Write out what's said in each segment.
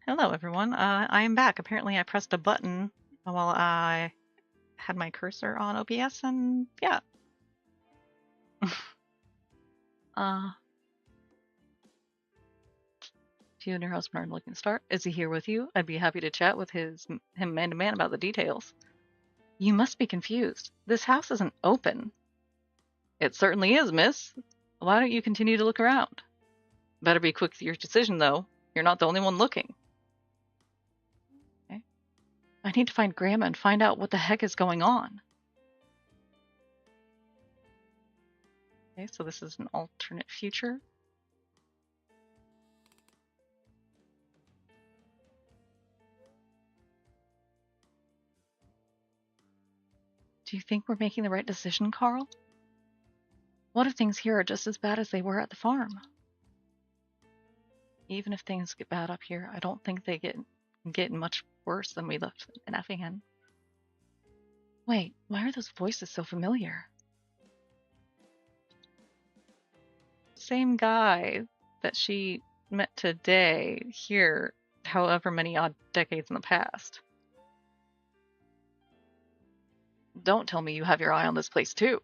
Hello, everyone. I am back. Apparently, I pressed a button while I had my cursor on OBS, and yeah. uh, if you and your husband are looking to start, is he here with you? I'd be happy to chat with him man to man about the details. You must be confused. This house isn't open. It certainly is, miss. Why don't you continue to look around? Better be quick with your decision, though. You're not the only one looking. Okay. I need to find Grandma and find out what the heck is going on. Okay, so this is an alternate future. Do you think we're making the right decision, Carl? What if things here are just as bad as they were at the farm? Even if things get bad up here, I don't think they get much worse than we left in Effingham. Wait, why are those voices so familiar? Same guy that she met today here, however many odd decades in the past. Don't tell me you have your eye on this place too.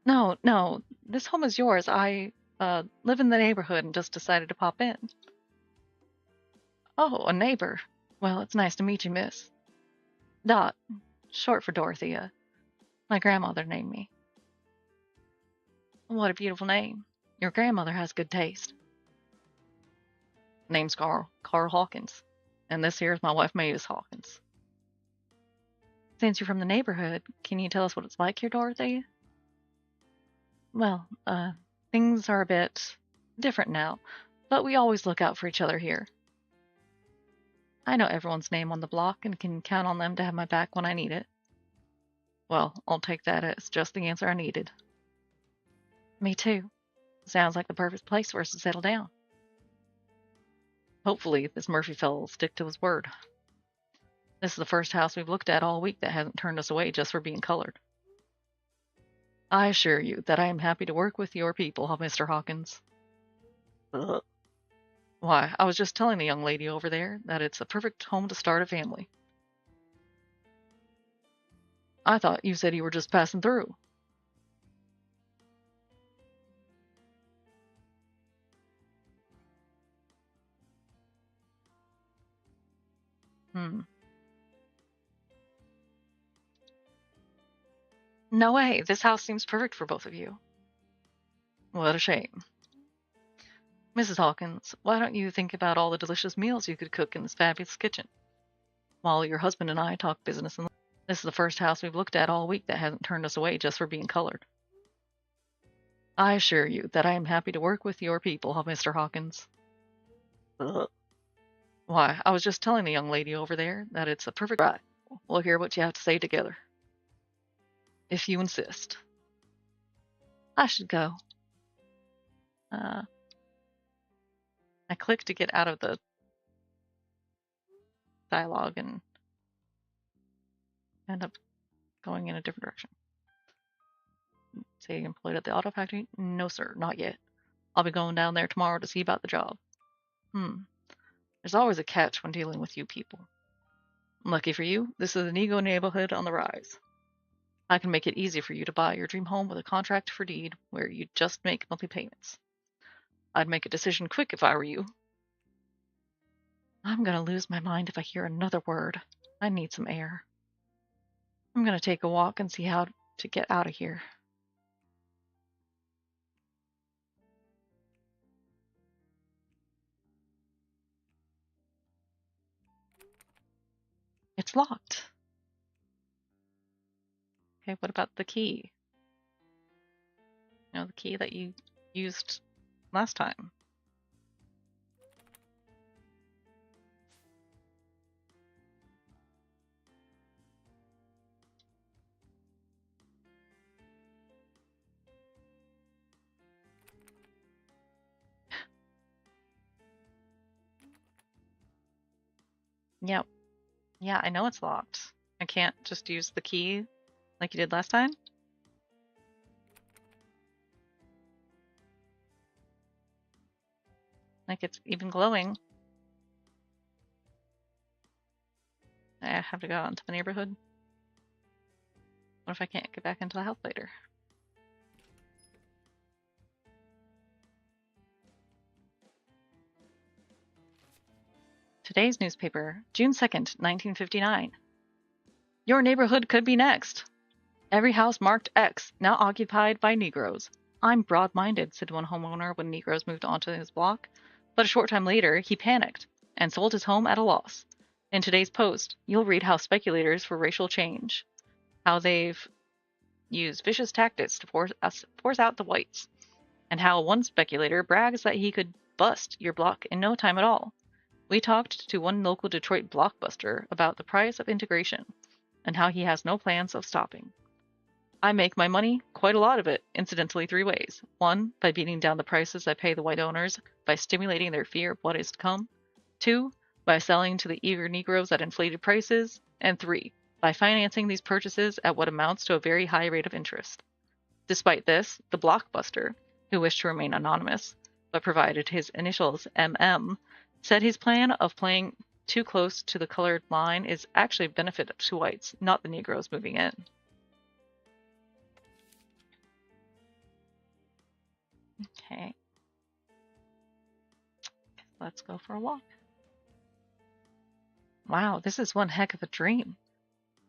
No, this home is yours. I live in the neighborhood and just decided to pop in. Oh, a neighbor. Well, it's nice to meet you, miss. Dot, short for Dorothea. My grandmother named me. What a beautiful name. Your grandmother has good taste. Name's Carl Hawkins. And this here is my wife, Mavis Hawkins. Since you're from the neighborhood, can you tell us what it's like here, Dorothea? Well, things are a bit different now, but we always look out for each other here. I know everyone's name on the block and can count on them to have my back when I need it. Well, I'll take that as just the answer I needed. Me too. Sounds like the perfect place for us to settle down. Hopefully, this Murphy fellow will stick to his word. This is the first house we've looked at all week that hasn't turned us away just for being colored. I assure you that I am happy to work with your people, Mr. Hawkins. Ugh. Why, I was just telling the young lady over there that it's a perfect home to start a family. I thought you said you were just passing through. No way, this house seems perfect for both of you. What a shame. Mrs. Hawkins, why don't you think about all the delicious meals you could cook in this fabulous kitchen? While your husband and I talk business, and this is the first house we've looked at all week that hasn't turned us away just for being colored. I assure you that I am happy to work with your people, Mr. Hawkins. Ugh. Why, I was just telling the young lady over there that it's a perfect ride. We'll hear what you have to say together. If you insist. I should go. I clicked to get out of the dialogue and end up going in a different direction. Say employed at the auto factory? No, sir, not yet. I'll be going down there tomorrow to see about the job. There's always a catch when dealing with you people. Lucky for you, this is an ego neighborhood on the rise. I can make it easy for you to buy your dream home with a contract for deed where you just make monthly payments. I'd make a decision quick if I were you. I'm gonna lose my mind if I hear another word. I need some air. I'm gonna take a walk and see how to get out of here. It's locked. Okay, what about the key? You know, the key that you used last time. Yep. Yeah, I know it's locked. I can't just use the key like you did last time? Like it's even glowing. I have to go out into the neighborhood. What if I can't get back into the house later? Today's newspaper, June 2nd, 1959. Your neighborhood could be next. Every house marked X, now occupied by Negroes. I'm broad-minded, said one homeowner when Negroes moved onto his block. But a short time later, he panicked and sold his home at a loss. In today's post, you'll read how speculators for racial change, how they've used vicious tactics to force out the whites, and how one speculator brags that he could bust your block in no time at all. We talked to one local Detroit blockbuster about the price of integration and how he has no plans of stopping. I make my money, quite a lot of it, incidentally 3 ways. 1, by beating down the prices I pay the white owners by stimulating their fear of what is to come. 2, by selling to the eager Negroes at inflated prices. And 3, by financing these purchases at what amounts to a very high rate of interest. Despite this, the blockbuster, who wished to remain anonymous, but provided his initials MM, said his plan of playing too close to the colored line is actually a benefit to whites, not the Negroes moving in. Okay. Let's go for a walk. Wow, this is one heck of a dream.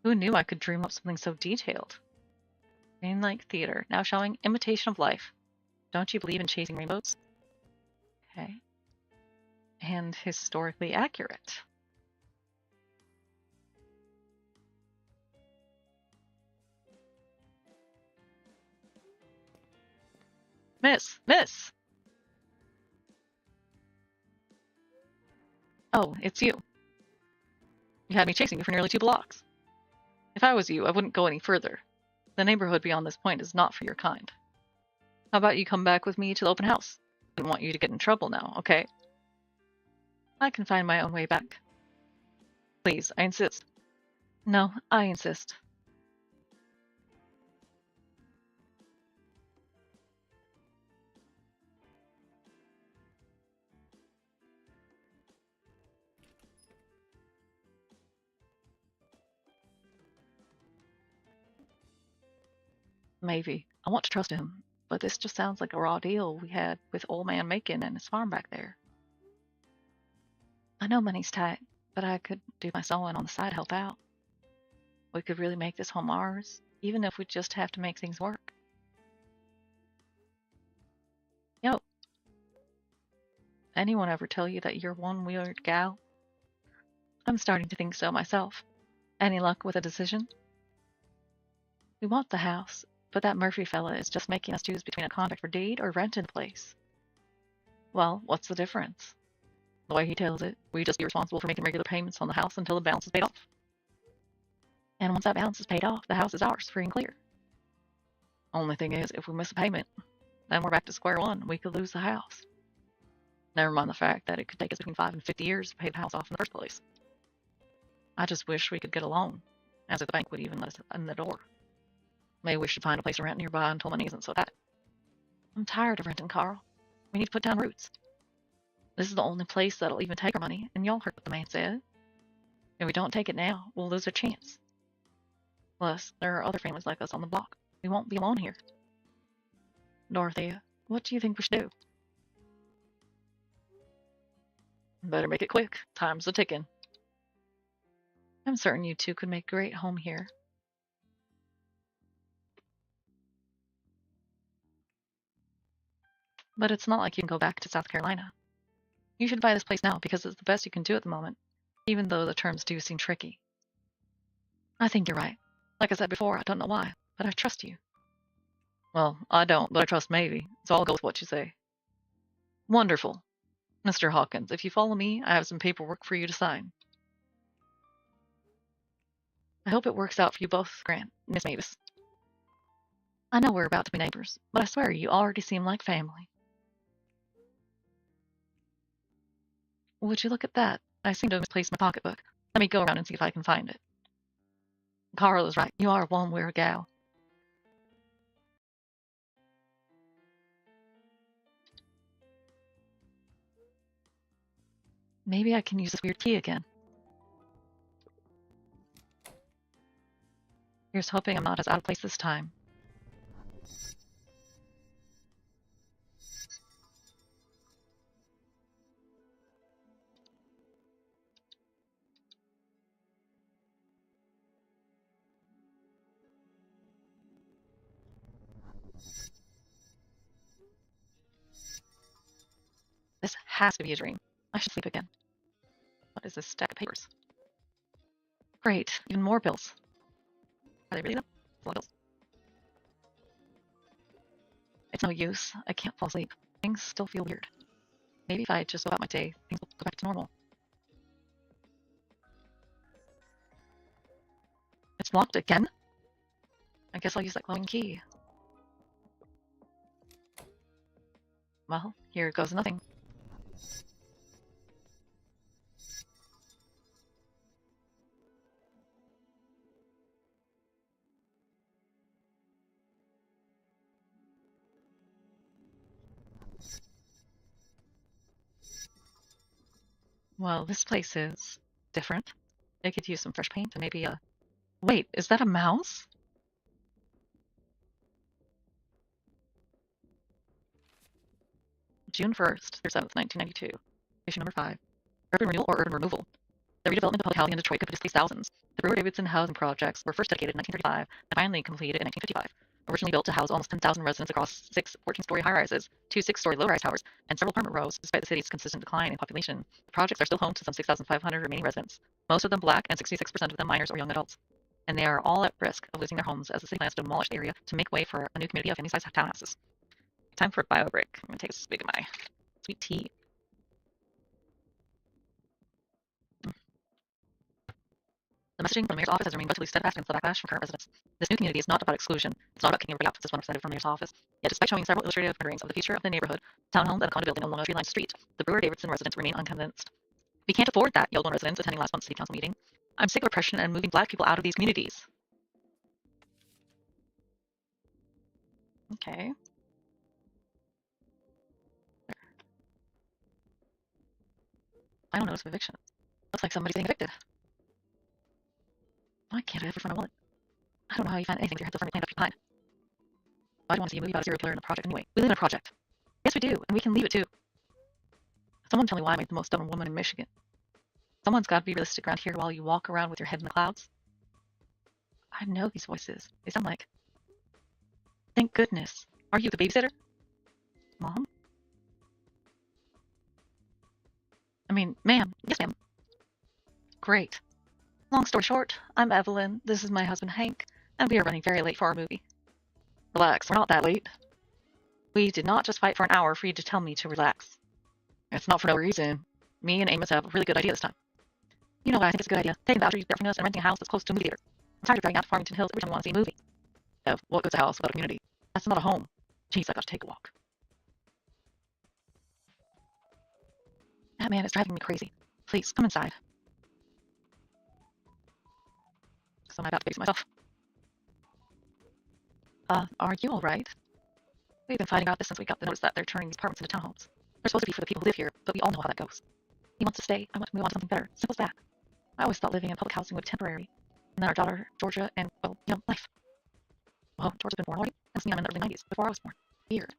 Who knew I could dream up something so detailed? Rain-like theater, now showing imitation of life. Don't you believe in chasing rainbows? Okay. And historically accurate. Miss! Oh, it's you. You had me chasing you for nearly 2 blocks. If I was you, I wouldn't go any further. The neighborhood beyond this point is not for your kind. How about you come back with me to the open house? I don't want you to get in trouble now, okay? I can find my own way back. Please, I insist. No, I insist. Maybe. I want to trust him, but this just sounds like a raw deal we had with old man Macon and his farm back there. I know money's tight, but I could do my sewing on the side to help out. We could really make this home ours, even if we just have to make things work. Yo, anyone ever tell you that you're one weird gal? I'm starting to think so myself. Any luck with a decision? We want the house, but that Murphy fella is just making us choose between a contract for deed or renting the place. Well, what's the difference? The way he tells it, we'd just be responsible for making regular payments on the house until the balance is paid off. And once that balance is paid off, the house is ours, free and clear. Only thing is, if we miss a payment, then we're back to square one. We could lose the house. Never mind the fact that it could take us between 5 and 50 years to pay the house off in the first place. I just wish we could get a loan, as if the bank would even let us in the door. Maybe we should find a place to rent nearby until money isn't so tight. I'm tired of renting, Carl. We need to put down roots. This is the only place that'll even take our money, and y'all heard what the man said. If we don't take it now, we'll lose our chance. Plus, there are other families like us on the block. We won't be alone here. Dorothea, what do you think we should do? Better make it quick. Time's a-ticking. I'm certain you two could make a great home here. But it's not like you can go back to South Carolina. You should buy this place now because it's the best you can do at the moment, even though the terms do seem tricky. I think you're right. Like I said before, I don't know why, but I trust you. Well, I don't, but I trust Mavie, so I'll go with what you say. Wonderful. Mr. Hawkins, if you follow me, I have some paperwork for you to sign. I hope it works out for you both, Grant, Miss Mavis. I know we're about to be neighbors, but I swear you already seem like family. Would you look at that? I seem to have misplaced my pocketbook. Let me go around and see if I can find it. Carl is right. You are one weird gal. Maybe I can use this weird key again. Here's hoping I'm not as out of place this time. This has to be a dream. I should sleep again. What is this stack of papers? Great, even more bills. Are they really them? It's a lot of bills. It's no use. I can't fall asleep. Things still feel weird. Maybe if I just go about my day, things will go back to normal. It's locked again? I guess I'll use that glowing key. Well, here goes nothing. Well, this place is different. They could use some fresh paint and maybe a... Wait, is that a mouse? June 1st through 7th, 1992. Issue number 5. Urban renewal or urban removal. The redevelopment of public housing in Detroit could displace thousands. The Brewer-Davidson housing projects were first dedicated in 1935 and finally completed in 1955. Originally built to house almost 10,000 residents across 6 14-story high-rises, 2 6-story low-rise towers, and several apartment rows, despite the city's consistent decline in population, the projects are still home to some 6,500 remaining residents, most of them black and 66% of them minors or young adults. And they are all at risk of losing their homes as the city plans to demolish the area to make way for a new community of family-sized townhouses. Time for a bio break. I'm going to take a swig of my sweet tea. The messaging from the mayor's office has remained relatively steadfast against the backlash from current residents. This new community is not about exclusion. It's not about kicking everybody out, says one representative from the mayor's office. Yet, despite showing several illustrative renderings of the future of the neighborhood, townhomes, and a condo building along a tree-lined street, the Brewer-Davidson residents remain unconvinced. We can't afford that, yelled one resident attending last month's city council meeting. I'm sick of oppression and moving black people out of these communities. Okay. Final notice of eviction. Looks like somebody's getting evicted. Why can't I ever find my wallet? I don't know how you find anything with your head so firmly planted up behind. Why do you want to see a movie about a serial killer in a project anyway? We live in a project. Yes, we do, and we can leave it too. Someone tell me why I'm the most stubborn woman in Michigan. Someone's got to be realistic around here while you walk around with your head in the clouds. I know these voices. They sound like... Thank goodness. Are you the babysitter? Mom? I mean, ma'am. Yes, ma'am. Great. Long story short, I'm Evelyn, this is my husband Hank, and we are running very late for our movie. Relax, we're not that late. We did not just fight for an hour for you to tell me to relax. It's not for no reason. Me and Amos have a really good idea this time. You know what I think it's a good idea? Taking vouchers, getting us, and renting a house that's close to a movie theater. I'm tired of driving out to Farmington Hills every time I want to see a movie. Ev, what goes to a house without a community? That's not a home. Jeez, I gotta take a walk. That man is driving me crazy. Please, come inside. So I'm about to babysit myself. Are you alright? We've been fighting about this since we got the notice that they're turning these apartments into townhomes. They're supposed to be for the people who live here, but we all know how that goes. He wants to stay, I want to move on to something better. Simple as that. I always thought living in public housing would be temporary. And then our daughter, Georgia, and, well, you know, life. Well, Georgia's been born already, and it's me, I'm in the early 90s, before I was born. Weird.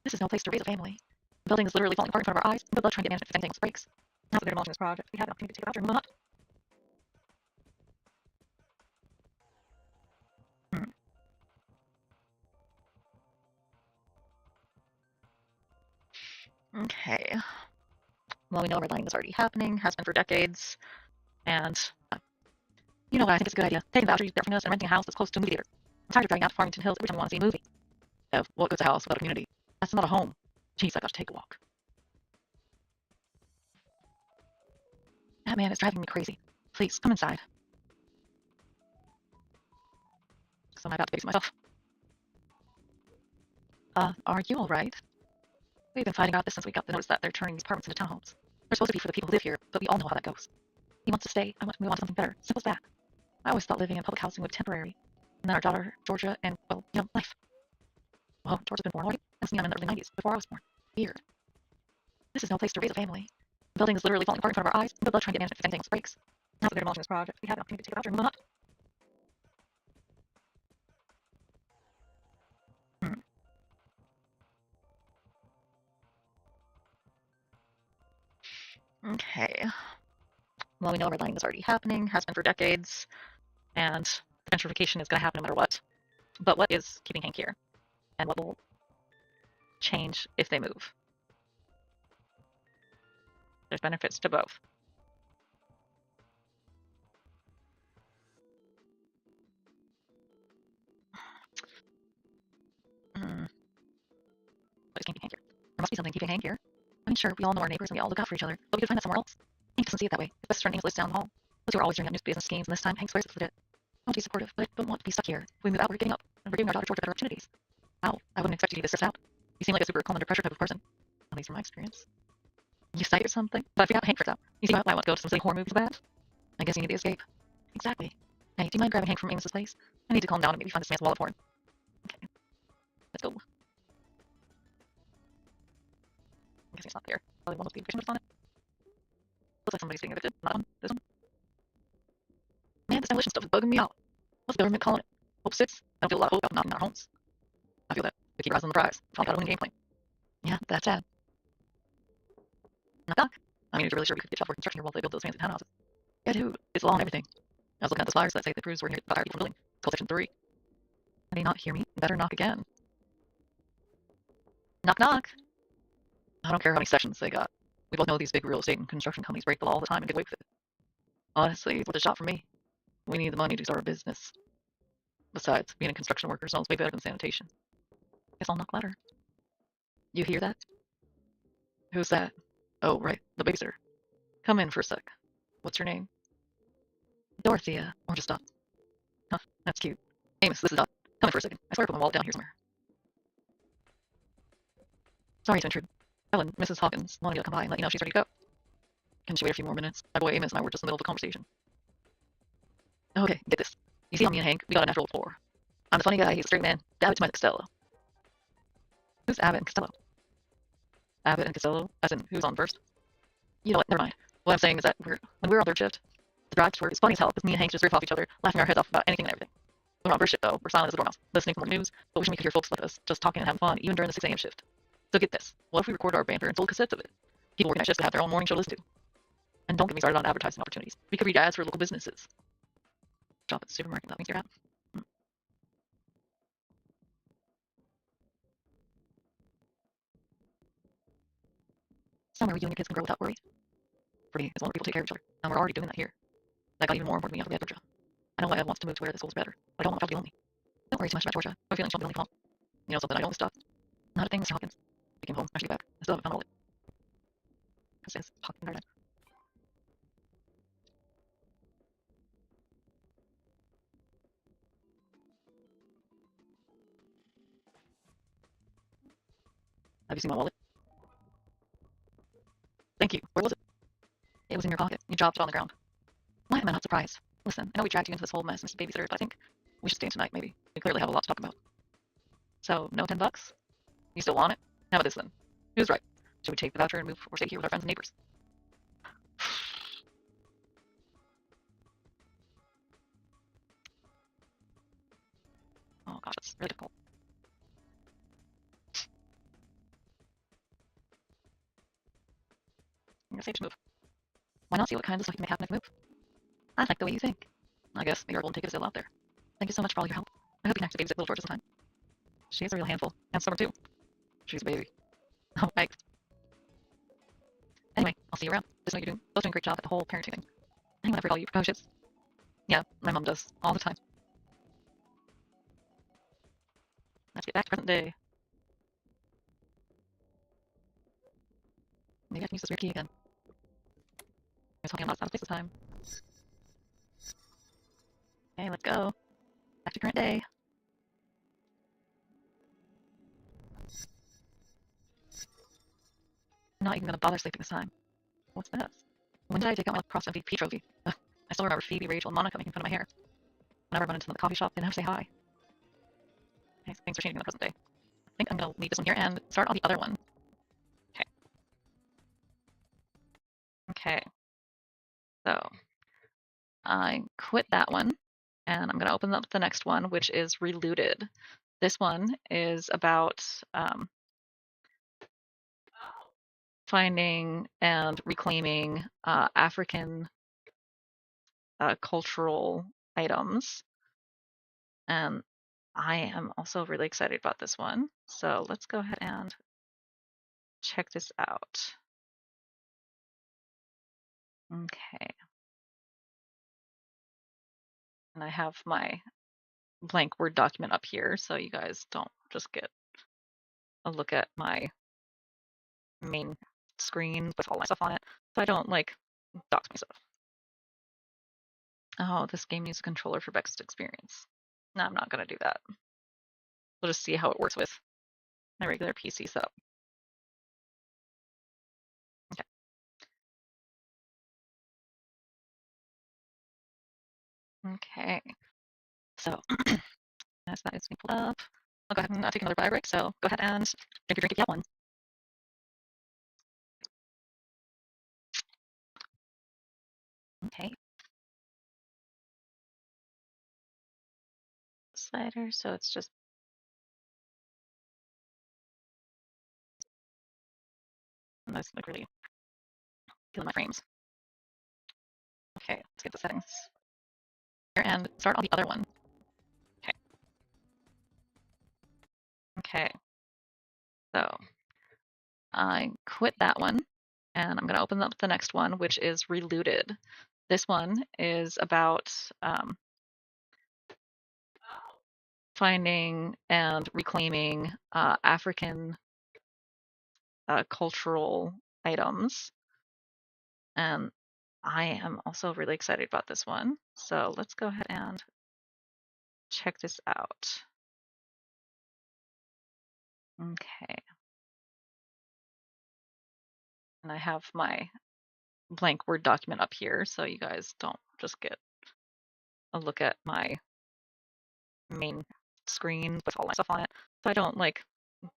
This is no place to raise a family. The building is literally falling apart in front of our eyes, and we're both trying to get management if anything else breaks. Now that they're demolishing this project, we have an opportunity to take a voucher and move on up. Okay. Well, we know redlining is already happening, has been for decades, and you know what I think it's a good idea? Taking vouchers, getting us, and renting a house that's close to a movie theater. I'm tired of driving out to Farmington Hills every time I want to see a movie. Ev, what goes to a house without a community? That's not a home. Jeez, I gotta take a walk. That man is driving me crazy. Please, come inside. So I'm about to babysit myself. Are you alright? We've been fighting about this since we got the notice that they're turning these apartments into townhomes. They're supposed to be for the people who live here, but we all know how that goes. He wants to stay, I want to move on to something better. Simple as that. I always thought living in public housing would be temporary. And then our daughter, Georgia, and, well, you know, life. Well, Georgia's been born already, and it's me, I'm in the early 90s, before I was born. Weird. This is no place to raise a family. The building is literally falling apart in front of our eyes, and we're both trying to get management if anything else breaks. Now that they're demolishing this project, we have an opportunity to take a voucher and move on up. Okay. Well, we know redlining is already happening, has been for decades, and gentrification is going to happen no matter what. But what is keeping Hank here? And what will change if they move? There's benefits to both. What is keeping Hank here? There must be something keeping Hank here. I mean, sure, we all know our neighbors and we all look out for each other, but we could find that somewhere else. Hank doesn't see it that way. His best friend lives down the hall. Those two are always doing up new business schemes, and this time Hank swears it's legit. I want to be supportive, but I don't want to be stuck here. If we move out, we're getting up, and we're giving our daughter Georgia better opportunities. Wow, I wouldn't expect you to be this stressed out. You seem like a super calm under pressure type of person. At least from my experience. You study or something? But I forgot Hank freaks out. You see why I want to go to some silly horror movies bad? I guess you need the escape. Exactly. Hey, do you mind grabbing Hank from Amos's place? I need to calm down and maybe find this man's wallet for him. Okay, let's go. I guess he's not there. Probably one of the eviction notice on it. Looks like somebody's being evicted. Not on this one. Man, this demolition stuff is bugging me out. What's the government calling it? Hope sits? I don't feel a lot of hope about knocking our homes. I feel that. We keep rising the prize. We've all got a winning game plan. Yeah, that's sad. Knock knock. I mean, if you're really sure we could get job for construction here while they build those fancy townhouses. Yeah, dude, it's law and everything. I was looking at the flyers that say the crews were near the fire people building. It's called Section 3. Can you not hear me? Better knock again. Knock knock. I don't care how many sections they got. We both know these big real estate and construction companies break the law all the time and get away with it. Honestly, it's worth a shot for me. We need the money to start a business. Besides, being a construction worker sounds way better than sanitation. Guess I'll knock louder. You hear that? Who's that? Oh, right, the babysitter. Come in for a sec. What's your name? Dorothea, or just Dot. Huh, that's cute. Amos, this is Dot. Come in for a second. I swear I put my wallet down here somewhere. Sorry to intrude. Ellen, Mrs. Hawkins, wanted you to come by and let you know she's ready to go. Can she wait a few more minutes? My boy Amos and I were just in the middle of a conversation. Okay, get this. You see how me and Hank, we got a natural rapport. I'm the funny guy, he's a straight man. Abbott's my Costello. Who's Abbott and Costello? Abbott and Costello? As in, who's on first? You know what, never mind. What I'm saying is that when we're on third shift, the drive to work is funny as hell because me and Hank just riff off each other, laughing our heads off about anything and everything. When we're on first shift, though, we're silent as a dormouse, listening for more news, but wishing we could hear folks like us just talking and having fun, even during the 6 a.m. shift. So get this. What if we record our banter and sold cassettes of it? People working at shifts could have their own morning show to listen to. And don't get me started on advertising opportunities. We could read ads for local businesses. Shop at the supermarket, that means you're out. Somewhere where you and your kids can grow without worry. Free is one where people take care of each other. And we're already doing that here. That got even more important to me after we had Georgia. I know my Ed wants to move to where the school's better, but I don't want y'all to be lonely. Don't worry too much about Georgia. My feelings won't be lonely for long. You know something I always stop. Not a thing, Mr. Hawkins. I came home, I should get back. I still haven't found a wallet. It says Hawkins Garden. Have you seen my wallet? Thank you. Where was it? It was in your pocket. You dropped it on the ground. Why am I not surprised? Listen, I know we dragged you into this whole mess, Mr. Babysitter, but I think we should stay in tonight, maybe. We clearly have a lot to talk about. So, no $10? You still want it? How about this then? Who's right? Should we take the voucher and move or stay here with our friends and neighbors? Oh gosh, that's really difficult. I'm gonna say to move. Why not see what kinds of stuff you can make happen if you move? I like the way you think. I guess maybe our golden ticket is still out there. Thank you so much for all your help. I hope you can actually babysit little Georgia sometime. She is a real handful. And Summer too. She's a baby. Oh, thanks. Anyway, I'll see you around. Just know you're both doing a great job at the whole parenting thing. Anyone ever call you for coaches? Yeah, my mom does. All the time. Let's get back to present day. Maybe I can use this weird key again. I was hoping I'm not out of place this time. Okay, let's go. Back to current day. I'm not even gonna bother sleeping this time. What's this? When did I take out my lacrosse MVP trophy? Ugh, I still remember Phoebe, Rachel, and Monica making fun of my hair. Whenever I run into them at the coffee shop, they never say hi. Okay, things are changing in the present day. I think I'm gonna leave this one here and start on the other one. Okay. Okay. So I quit that one, and I'm gonna open up the next one, which is Relooted. This one is about finding and reclaiming African cultural items. And I am also really excited about this one. So let's go ahead and check this out. Okay. And I have my blank Word document up here so you guys don't just get a look at my main screen with all my stuff on it. So I don't like dox myself. Oh, this game needs a controller for best experience. No, I'm not going to do that. We'll just see how it works with my regular PC setup. Okay. Okay. So as that is being pulled up, I'll go ahead and take another bio break. So go ahead and drink your drink if you have one. Okay. Slider. So it's just nice, like really feeling my frames. Okay, let's get the settings here and start on the other one. Okay. Okay. So I quit that one and I'm going to open up the next one, which is Relooted. This one is about finding and reclaiming African cultural items. And I am also really excited about this one. So let's go ahead and check this out. Okay. And I have my blank Word document up here so you guys don't just get a look at my main screen with all my stuff on it. So I don't like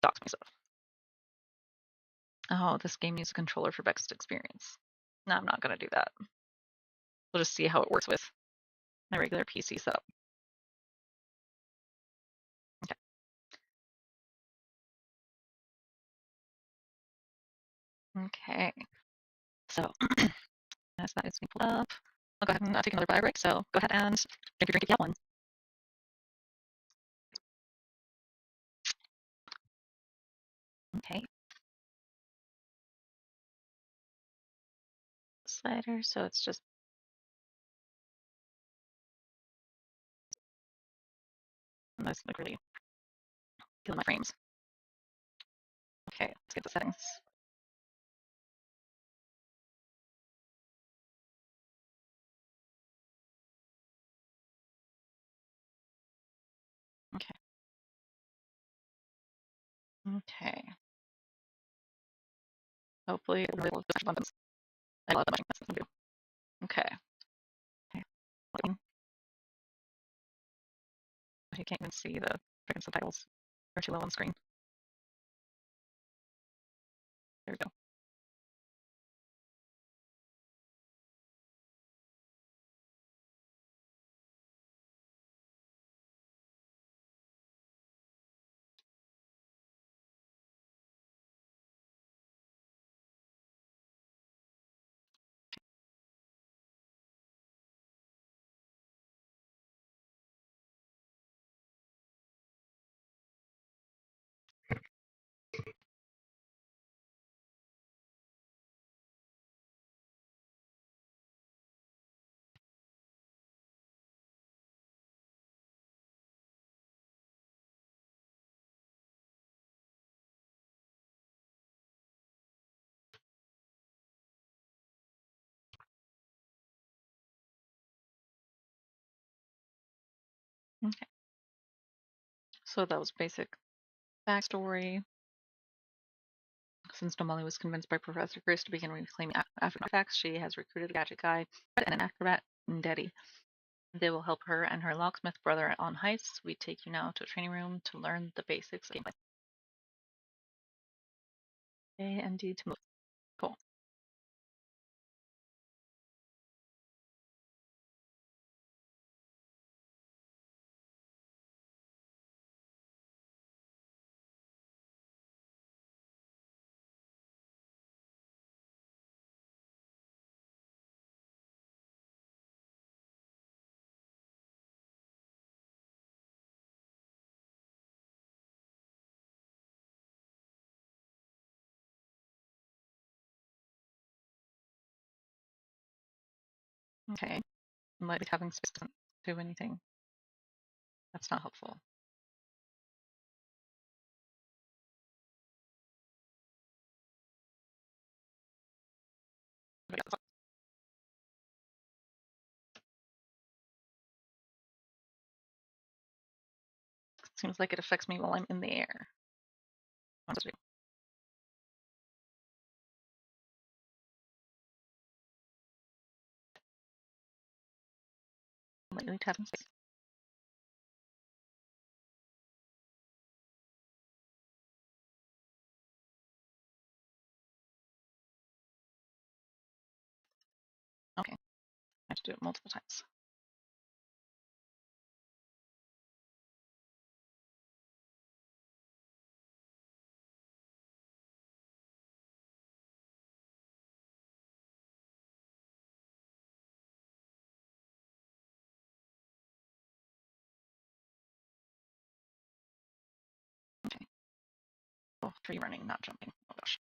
dox myself. Oh, this game needs a controller for best experience. No, I'm not going to do that. We'll just see how it works with my regular PC setup. Okay. Okay. So as that is being pulled up, I'll go ahead and take another bio break. So go ahead and drink your drink if you have one. Okay. Slider. So it's just nice, like really feeling my frames. Okay, let's get the settings. Okay. Okay. Hopefully it will push buttons. I love the button. That's what I'm gonna do. Okay. Okay. You can't even see the freaking subtitles. They're too low on the screen. There we go. Okay. So that was basic backstory. Since Damali was convinced by Professor Krisss to begin reclaiming African artifacts, she has recruited a gadget guy and an acrobat, Ndedi. They will help her and her locksmith brother on heists. We take you now to a training room to learn the basics of gameplay. A and D to move. Cool. Okay. Like having space doesn't do anything. That's not helpful. Seems like it affects me while I'm in the air. What to do? Lightly tapping space. Okay. I have to do it multiple times. Okay. Oh, free running, not jumping. Oh gosh.